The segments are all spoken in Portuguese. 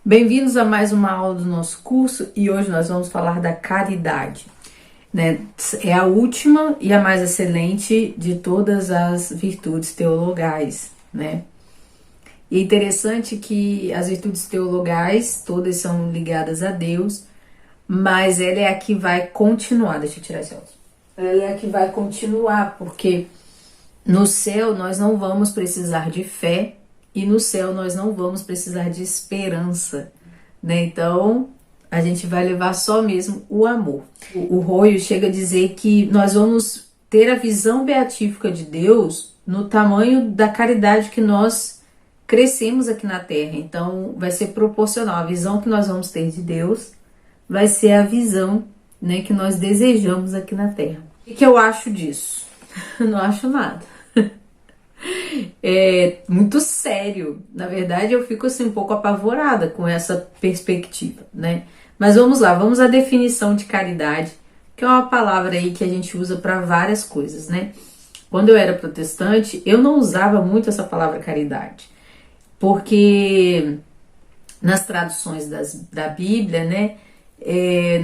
Bem-vindos a mais uma aula do nosso curso e hoje nós vamos falar da caridade, né? É a última e a mais excelente de todas as virtudes teologais, né? E é interessante que as virtudes teologais todas são ligadas a Deus, mas ela é a que vai continuar. Deixa eu tirar esse óculos. Ela é a que vai continuar, porque no céu nós não vamos precisar de fé e no céu nós não vamos precisar de esperança, né? Então a gente vai levar só mesmo o amor. O Royo chega a dizer que nós vamos ter a visão beatífica de Deus no tamanho da caridade que nós crescemos aqui na Terra. Então vai ser proporcional. A visão que nós vamos ter de Deus vai ser a visão, né, que nós desejamos aqui na Terra. O que eu acho disso? Não acho nada. É muito sério. Na verdade, eu fico assim um pouco apavorada com essa perspectiva, né? Mas vamos lá, vamos à definição de caridade, que é uma palavra aí que a gente usa para várias coisas, né? Quando eu era protestante, eu não usava muito essa palavra caridade, porque nas traduções da Bíblia, né,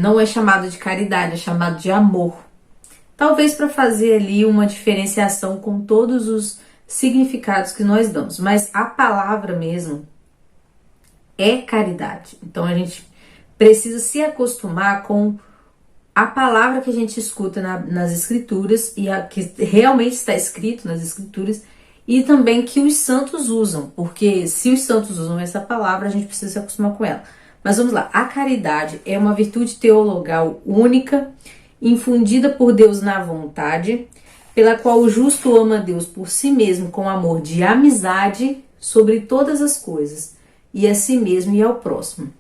não é chamado de caridade, é chamado de amor. Talvez para fazer ali uma diferenciação com todos os significados que nós damos, mas a palavra mesmo é caridade. Então a gente precisa se acostumar com a palavra que a gente escuta nas escrituras e a que realmente está escrito nas escrituras e também que os santos usam, porque se os santos usam essa palavra, a gente precisa se acostumar com ela. Mas vamos lá, a caridade é uma virtude teologal única, infundida por Deus na vontade, pela qual o justo ama a Deus por si mesmo com amor de amizade sobre todas as coisas, e a si mesmo e ao próximo.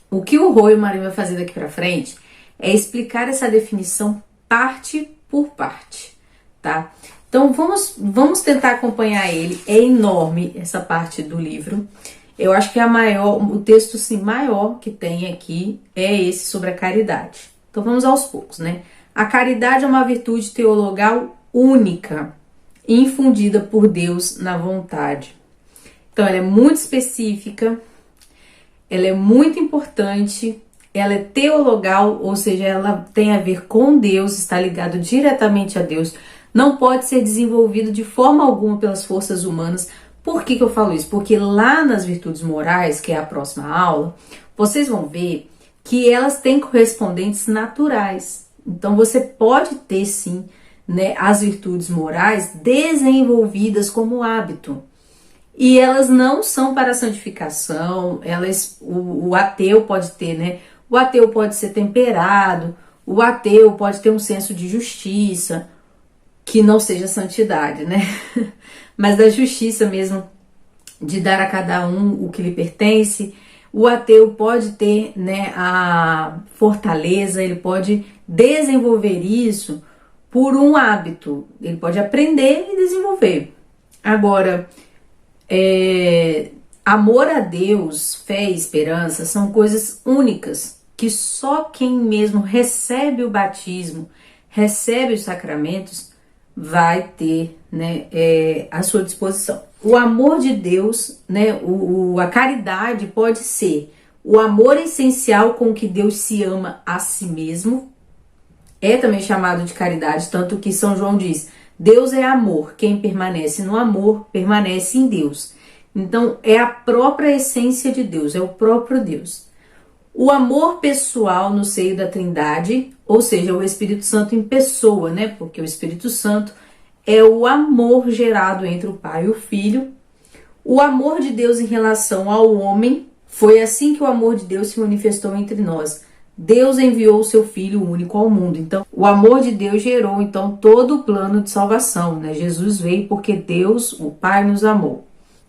O que o Royo Marinho vai fazer daqui para frente é explicar essa definição parte por parte, tá? Então vamos tentar acompanhar ele. É enorme essa parte do livro. Eu acho que o texto sim, maior que tem aqui é esse sobre a caridade. Então vamos aos poucos, né? A caridade é uma virtude teologal única, infundida por Deus na vontade. Então ela é muito específica, ela é muito importante, ela é teologal, ou seja, ela tem a ver com Deus, está ligado diretamente a Deus, não pode ser desenvolvido de forma alguma pelas forças humanas. Por que eu falo isso? Porque lá nas virtudes morais, que é a próxima aula, vocês vão ver que elas têm correspondentes naturais. Então você pode ter sim, né, as virtudes morais desenvolvidas como hábito. E elas não são para a santificação, o ateu pode ter, né? O ateu pode ser temperado, o ateu pode ter um senso de justiça, que não seja santidade, né? Mas da justiça mesmo, de dar a cada um o que lhe pertence. O ateu pode ter, né, a fortaleza, ele pode desenvolver isso por um hábito, ele pode aprender e desenvolver. Agora, amor a Deus, fé e esperança são coisas únicas que só quem mesmo recebe o batismo, recebe os sacramentos, vai ter, né, à sua disposição. O amor de Deus, né, a caridade pode ser o amor essencial com que Deus se ama a si mesmo, é também chamado de caridade, tanto que São João diz, Deus é amor, quem permanece no amor, permanece em Deus. Então é a própria essência de Deus, é o próprio Deus. O amor pessoal no seio da Trindade, ou seja, o Espírito Santo em pessoa, né? Porque o Espírito Santo é o amor gerado entre o Pai e o Filho. O amor de Deus em relação ao homem, foi assim que o amor de Deus se manifestou entre nós. Deus enviou o seu Filho único ao mundo. Então, o amor de Deus gerou, então, todo o plano de salvação, né? Jesus veio porque Deus, o Pai, nos amou.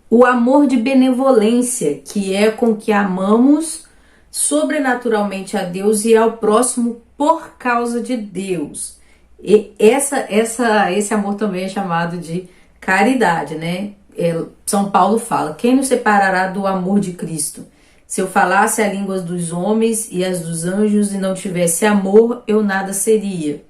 O amor de benevolência, que é com que amamos sobrenaturalmente a Deus e ao próximo por causa de Deus. E esse amor também é chamado de caridade, né? São Paulo fala, quem nos separará do amor de Cristo? Se eu falasse as línguas dos homens e as dos anjos e não tivesse amor, eu nada seria.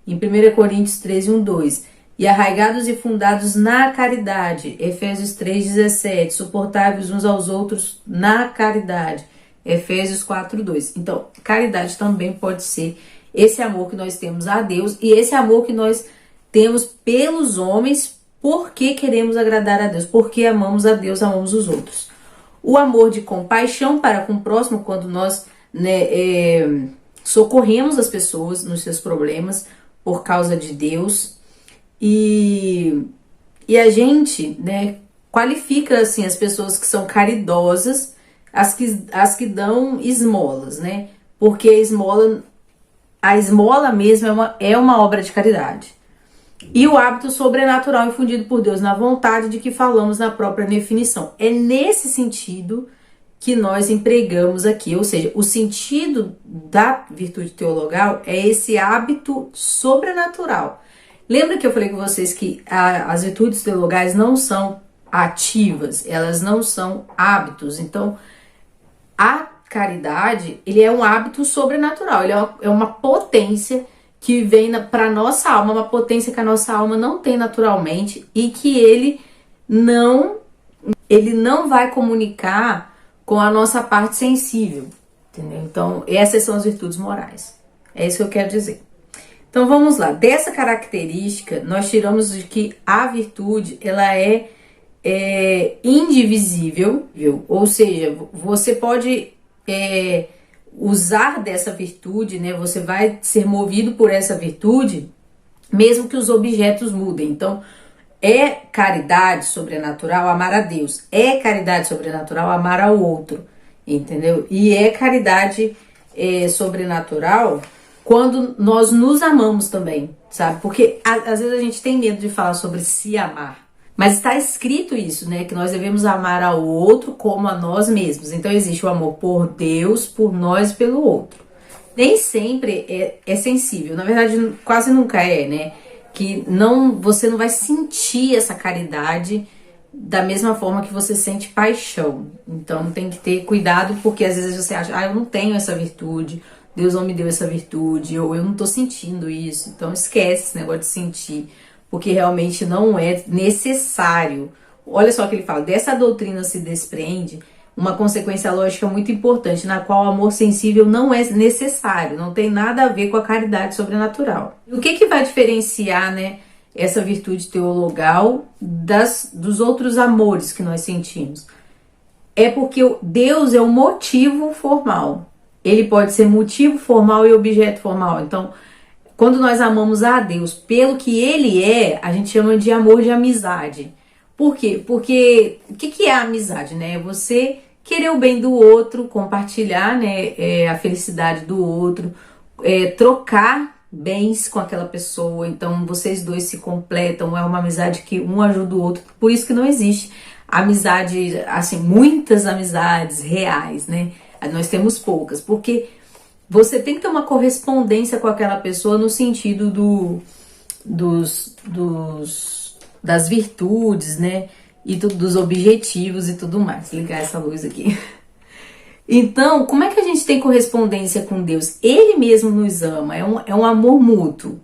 Em 1 Coríntios 13, 1, 2. e arraigados e fundados na caridade, Efésios 3,17, suportáveis uns aos outros na caridade, Efésios 4,2. Então, caridade também pode ser esse amor que nós temos a Deus e esse amor que nós temos pelos homens, porque queremos agradar a Deus, porque amamos a Deus, amamos os outros. O amor de compaixão para com o próximo, quando nós socorremos as pessoas nos seus problemas por causa de Deus. E a gente, qualifica assim as pessoas que são caridosas, as que dão esmolas, porque a esmola mesmo é uma obra de caridade. E o hábito sobrenatural infundido por Deus na vontade de que falamos na própria definição. É nesse sentido que nós empregamos aqui, ou seja, o sentido da virtude teologal é esse hábito sobrenatural. Lembra que eu falei com vocês que as virtudes teologais não são ativas, elas não são hábitos. Então, a caridade, ele é um hábito sobrenatural, ele é uma potência que vem para nossa alma, uma potência que a nossa alma não tem naturalmente e que ele não vai comunicar com a nossa parte sensível, entendeu? Então, essas são as virtudes morais. É isso que eu quero dizer. Então vamos lá, dessa característica nós tiramos de que a virtude ela é indivisível, viu? Ou seja, você pode usar dessa virtude, você vai ser movido por essa virtude, mesmo que os objetos mudem. Então, é caridade sobrenatural amar a Deus, é caridade sobrenatural amar ao outro, entendeu? E é caridade sobrenatural quando nós nos amamos também, sabe? Porque às vezes a gente tem medo de falar sobre se amar, mas está escrito isso, que nós devemos amar ao outro como a nós mesmos. Então existe o amor por Deus, por nós e pelo outro. Nem sempre é sensível, na verdade quase nunca que você não vai sentir essa caridade da mesma forma que você sente paixão. Então tem que ter cuidado, porque às vezes você acha, eu não tenho essa virtude, Deus não me deu essa virtude, ou eu não tô sentindo isso. Então esquece esse negócio de sentir, porque realmente não é necessário. Olha só o que ele fala, dessa doutrina se desprende uma consequência lógica muito importante, na qual o amor sensível não é necessário, não tem nada a ver com a caridade sobrenatural. O que vai diferenciar, essa virtude teologal dos outros amores que nós sentimos? É porque Deus é um motivo formal. Ele pode ser motivo formal e objeto formal. Então, quando nós amamos a Deus pelo que Ele é, a gente chama de amor de amizade. Por quê? Porque o que é a amizade, Você querer o bem do outro, compartilhar, a felicidade do outro, trocar bens com aquela pessoa. Então, vocês dois se completam, é uma amizade que um ajuda o outro. Por isso que não existe amizade, assim, muitas amizades reais, Nós temos poucas, porque você tem que ter uma correspondência com aquela pessoa no sentido das virtudes, e dos objetivos e tudo mais. Vou ligar essa luz aqui. Então, como é que a gente tem correspondência com Deus? Ele mesmo nos ama, é um amor mútuo,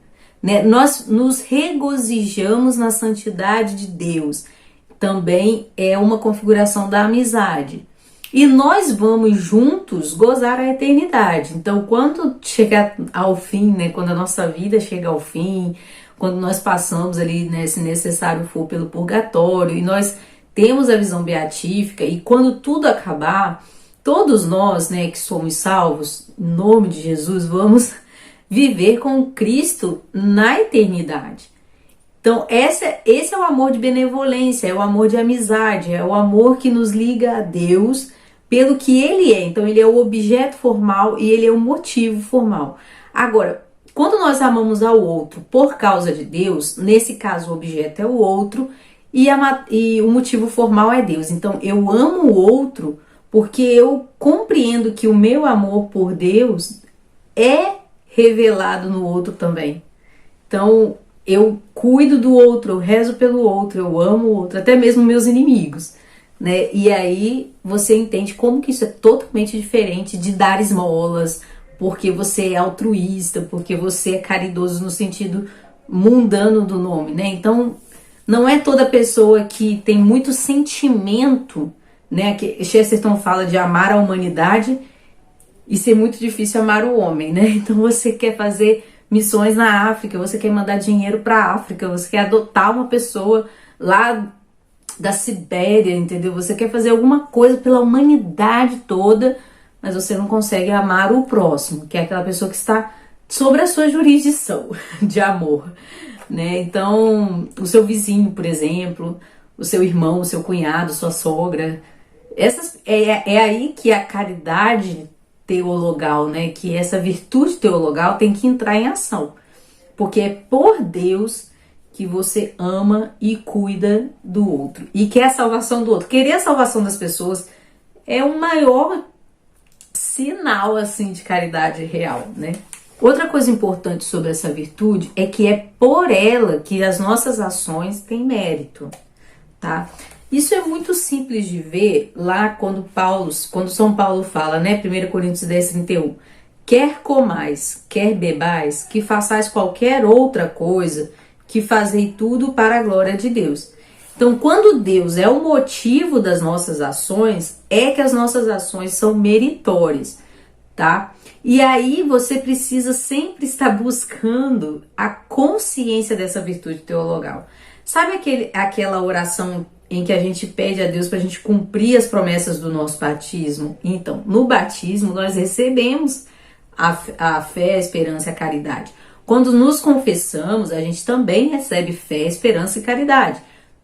Nós nos regozijamos na santidade de Deus. Também é uma configuração da amizade. E nós vamos juntos gozar a eternidade. Então, quando chegar ao fim, quando a nossa vida chega ao fim, quando nós passamos ali, se necessário for, pelo purgatório, e nós temos a visão beatífica, e quando tudo acabar, todos nós, que somos salvos, em nome de Jesus, vamos viver com Cristo na eternidade. Então, esse é o amor de benevolência, é o amor de amizade, é o amor que nos liga a Deus pelo que Ele é. Então, Ele é o objeto formal e Ele é o motivo formal. Agora, quando nós amamos ao outro por causa de Deus, nesse caso o objeto é o outro e o motivo formal é Deus. Então, eu amo o outro porque eu compreendo que o meu amor por Deus é revelado no outro também. Então, eu cuido do outro, eu rezo pelo outro, eu amo o outro, até mesmo meus inimigos, E aí você entende como que isso é totalmente diferente de dar esmolas, porque você é altruísta, porque você é caridoso no sentido mundano do nome, né? Então, não é toda pessoa que tem muito sentimento, né? Que Chesterton fala de amar a humanidade e ser muito difícil amar o homem, né? Então, você quer fazer missões na África, você quer mandar dinheiro para a África, você quer adotar uma pessoa lá da Sibéria, entendeu? Você quer fazer alguma coisa pela humanidade toda, mas você não consegue amar o próximo, que é aquela pessoa que está sobre a sua jurisdição de amor, né? Então, o seu vizinho, por exemplo, o seu irmão, o seu cunhado, sua sogra, é aí que a caridade teologal, né? Que essa virtude teologal tem que entrar em ação, porque é por Deus que você ama e cuida do outro e quer a salvação do outro. Querer a salvação das pessoas é o maior sinal assim de caridade real, né? Outra coisa importante sobre essa virtude é que é por ela que as nossas ações têm mérito, tá? Isso é muito simples de ver lá quando São Paulo fala, né? 1 Coríntios 10:31. Quer comais, quer bebais, que façais qualquer outra coisa, que fazei tudo para a glória de Deus. Então, quando Deus é o motivo das nossas ações, é que as nossas ações são meritórias, tá? E aí você precisa sempre estar buscando a consciência dessa virtude teologal. Sabe aquela oração em que a gente pede a Deus para a gente cumprir as promessas do nosso batismo? Então, no batismo nós recebemos a fé, a esperança e a caridade. Quando nos confessamos, a gente também recebe fé, esperança e caridade.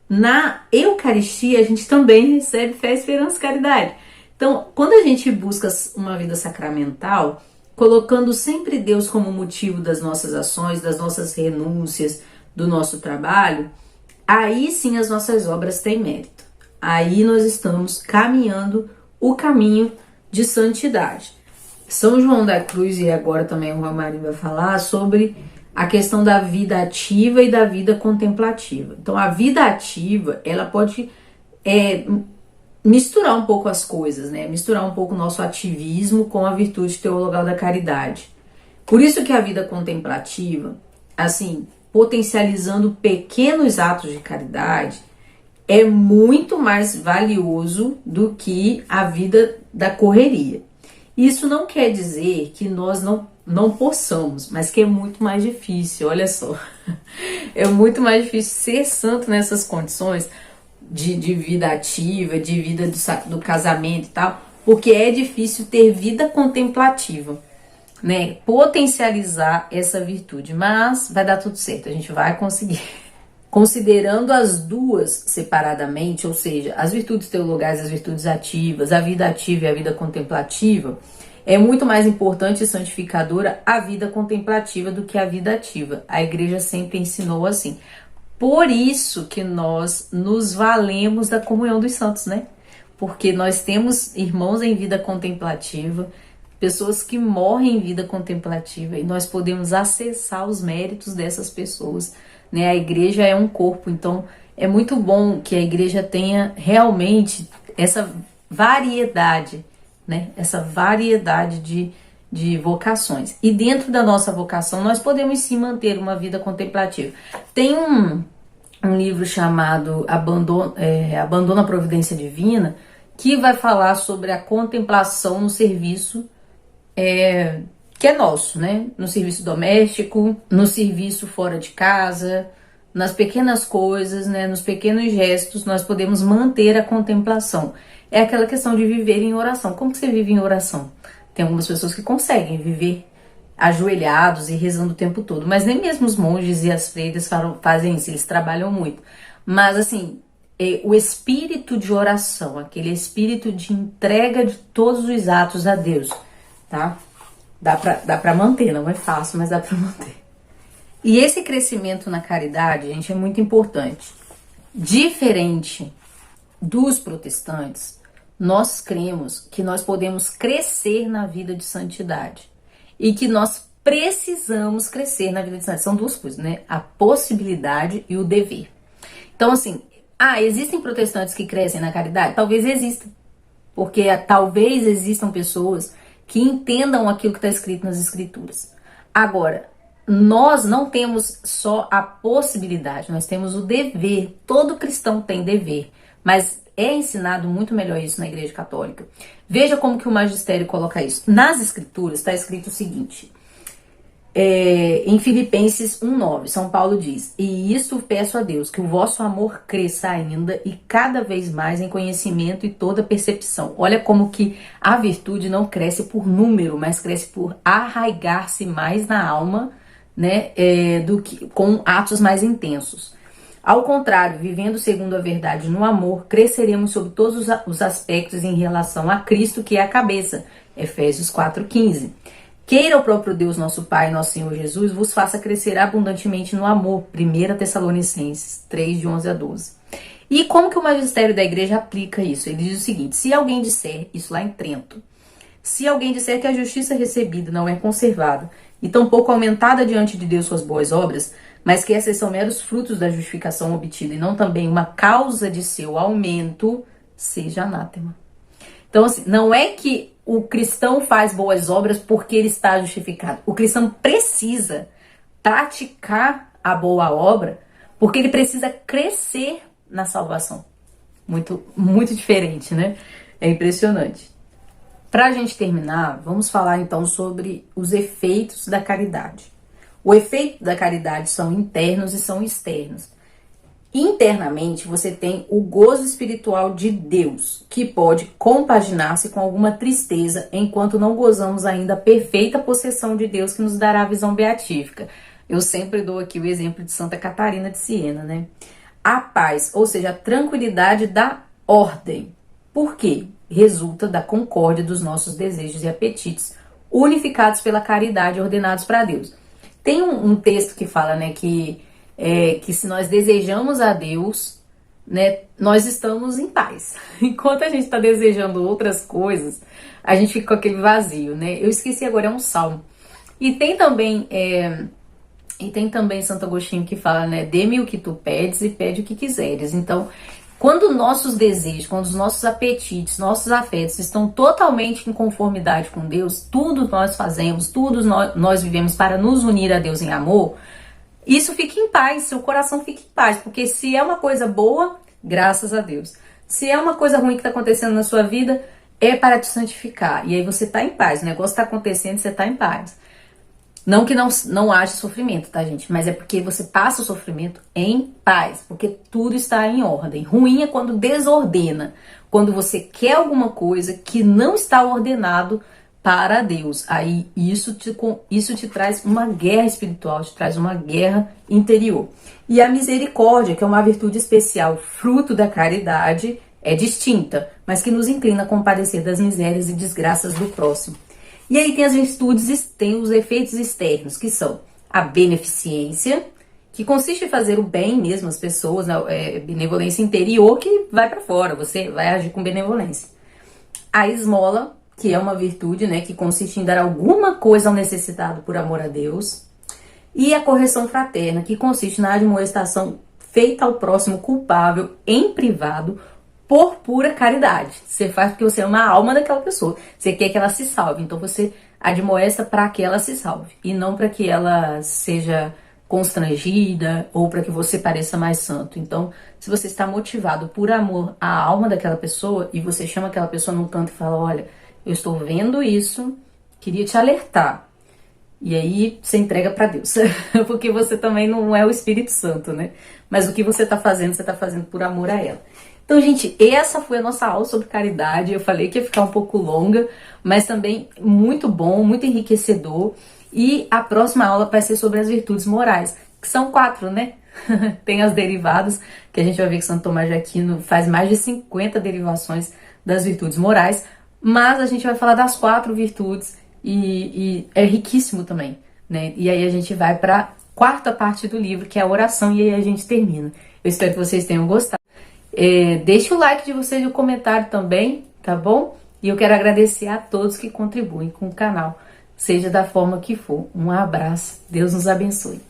Na Eucaristia, a gente também recebe fé, esperança e caridade. Então, quando a gente busca uma vida sacramental, colocando sempre Deus como motivo das nossas ações, das nossas renúncias, do nosso trabalho, aí sim as nossas obras têm mérito. Aí nós estamos caminhando o caminho de santidade. São João da Cruz, e agora também o Romarinho vai falar sobre a questão da vida ativa e da vida contemplativa. Então, a vida ativa, ela pode misturar um pouco as coisas, né? Misturar um pouco o nosso ativismo com a virtude teologal da caridade. Por isso que a vida contemplativa, assim, potencializando pequenos atos de caridade, é muito mais valioso do que a vida da correria. Isso não quer dizer que nós não possamos, mas que é muito mais difícil, olha só. É muito mais difícil ser santo nessas condições de vida ativa, de vida do casamento e tal, porque é difícil ter vida contemplativa, né? Potencializar essa virtude, mas vai dar tudo certo, a gente vai conseguir. Considerando as duas separadamente, ou seja, as virtudes teologais, as virtudes ativas, a vida ativa e a vida contemplativa, é muito mais importante e santificadora a vida contemplativa do que a vida ativa. A igreja sempre ensinou assim. Por isso que nós nos valemos da comunhão dos santos, né? Porque nós temos irmãos em vida contemplativa, pessoas que morrem em vida contemplativa, e nós podemos acessar os méritos dessas pessoas, né? A igreja é um corpo, então é muito bom que a igreja tenha realmente essa variedade, né? Essa variedade de vocações. E dentro da nossa vocação, nós podemos sim manter uma vida contemplativa. Tem um livro chamado Abandono à Providência Divina, que vai falar sobre a contemplação no serviço que é nosso, né? No serviço doméstico, no serviço fora de casa, nas pequenas coisas, né? Nos pequenos gestos, nós podemos manter a contemplação. É aquela questão de viver em oração. Como que você vive em oração? Tem algumas pessoas que conseguem viver ajoelhados e rezando o tempo todo, mas nem mesmo os monges e as freiras fazem isso, eles trabalham muito. Mas assim, o espírito de oração, aquele espírito de entrega de todos os atos a Deus, tá? Dá pra manter, não é fácil, mas dá pra manter. E esse crescimento na caridade, gente, é muito importante. Diferente dos protestantes, nós cremos que nós podemos crescer na vida de santidade e que nós precisamos crescer na vida de santidade. São duas coisas, né? A possibilidade e o dever. Então, assim, existem protestantes que crescem na caridade? Talvez existam, porque talvez existam pessoas que entendam aquilo que está escrito nas escrituras. Agora, nós não temos só a possibilidade, nós temos o dever. Todo cristão tem dever, mas é ensinado muito melhor isso na Igreja Católica. Veja como que o magistério coloca isso. Nas Escrituras está escrito o seguinte, em Filipenses 1:9, São Paulo diz: e isto peço a Deus, que o vosso amor cresça ainda e cada vez mais em conhecimento e toda percepção. Olha como que a virtude não cresce por número, mas cresce por arraigar-se mais na alma, né, do que com atos mais intensos. Ao contrário, vivendo segundo a verdade no amor, cresceremos sobre todos os aspectos em relação a Cristo, que é a cabeça. Efésios 4:15. Queira o próprio Deus, nosso Pai, nosso Senhor Jesus, vos faça crescer abundantemente no amor. 1 Tessalonicenses 3:11-12. E como que o magistério da igreja aplica isso? Ele diz o seguinte: se alguém disser, isso lá em Trento, se alguém disser que a justiça recebida não é conservada e tampouco aumentada diante de Deus com as boas obras, mas que essas são meros frutos da justificação obtida e não também uma causa de seu aumento, seja anátema. Então, assim, não é que o cristão faz boas obras porque ele está justificado. O cristão precisa praticar a boa obra porque ele precisa crescer na salvação. Muito, muito diferente, né? É impressionante. Para a gente terminar, vamos falar então sobre os efeitos da caridade. O efeito da caridade são internos e são externos. Internamente, você tem o gozo espiritual de Deus, que pode compaginar-se com alguma tristeza, enquanto não gozamos ainda a perfeita possessão de Deus que nos dará a visão beatífica. Eu sempre dou aqui o exemplo de Santa Catarina de Siena, né? A paz, ou seja, a tranquilidade da ordem. Por quê? Resulta da concórdia dos nossos desejos e apetites, unificados pela caridade, ordenados para Deus. Tem um texto que fala, né, que se nós desejamos a Deus, né, nós estamos em paz. Enquanto a gente está desejando outras coisas, a gente fica com aquele vazio, né? Eu esqueci agora, é um salmo. E tem também Santo Agostinho que fala, né, dê-me o que tu pedes e pede o que quiseres. Então, quando nossos desejos, quando os nossos apetites, nossos afetos estão totalmente em conformidade com Deus, tudo nós fazemos, tudo nós vivemos para nos unir a Deus em amor, isso fica em paz, seu coração fica em paz, porque se é uma coisa boa, graças a Deus. Se é uma coisa ruim que está acontecendo na sua vida, é para te santificar. E aí você está em paz, o negócio está acontecendo e você está em paz. Não que não haja sofrimento, tá, gente? Mas é porque você passa o sofrimento em paz, porque tudo está em ordem. Ruim é quando desordena, quando você quer alguma coisa que não está ordenado para Deus. Aí isso te traz uma guerra espiritual, te traz uma guerra interior. E a misericórdia, que é uma virtude especial, fruto da caridade, é distinta, mas que nos inclina a compadecer das misérias e desgraças do próximo. E aí tem as virtudes, tem os efeitos externos, que são a beneficência, que consiste em fazer o bem mesmo às pessoas, né? Benevolência interior que vai para fora, você vai agir com benevolência. A esmola, que é uma virtude, né, que consiste em dar alguma coisa ao necessitado por amor a Deus. E a correção fraterna, que consiste na admoestação feita ao próximo culpável em privado, por pura caridade. Você faz porque você ama a alma daquela pessoa. Você quer que ela se salve. Então você admoesta para que ela se salve. E não para que ela seja constrangida ou para que você pareça mais santo. Então, se você está motivado por amor à alma daquela pessoa e você chama aquela pessoa num canto e fala: olha, eu estou vendo isso, queria te alertar. E aí você entrega para Deus. Porque você também não é o Espírito Santo, né? Mas o que você está fazendo por amor a ela. Então, gente, essa foi a nossa aula sobre caridade. Eu falei que ia ficar um pouco longa, mas também muito bom, muito enriquecedor. E a próxima aula vai ser sobre as virtudes morais, que são 4, né? Tem as derivadas, que a gente vai ver que Santo Tomás de Aquino faz mais de 50 derivações das virtudes morais, mas a gente vai falar das 4 virtudes e é riquíssimo também, né? E aí a gente vai para a 4ª parte do livro, que é a oração, e aí a gente termina. Eu espero que vocês tenham gostado. Deixe o like de vocês e o comentário também, tá bom? E eu quero agradecer a todos que contribuem com o canal, seja da forma que for. Um abraço, Deus nos abençoe.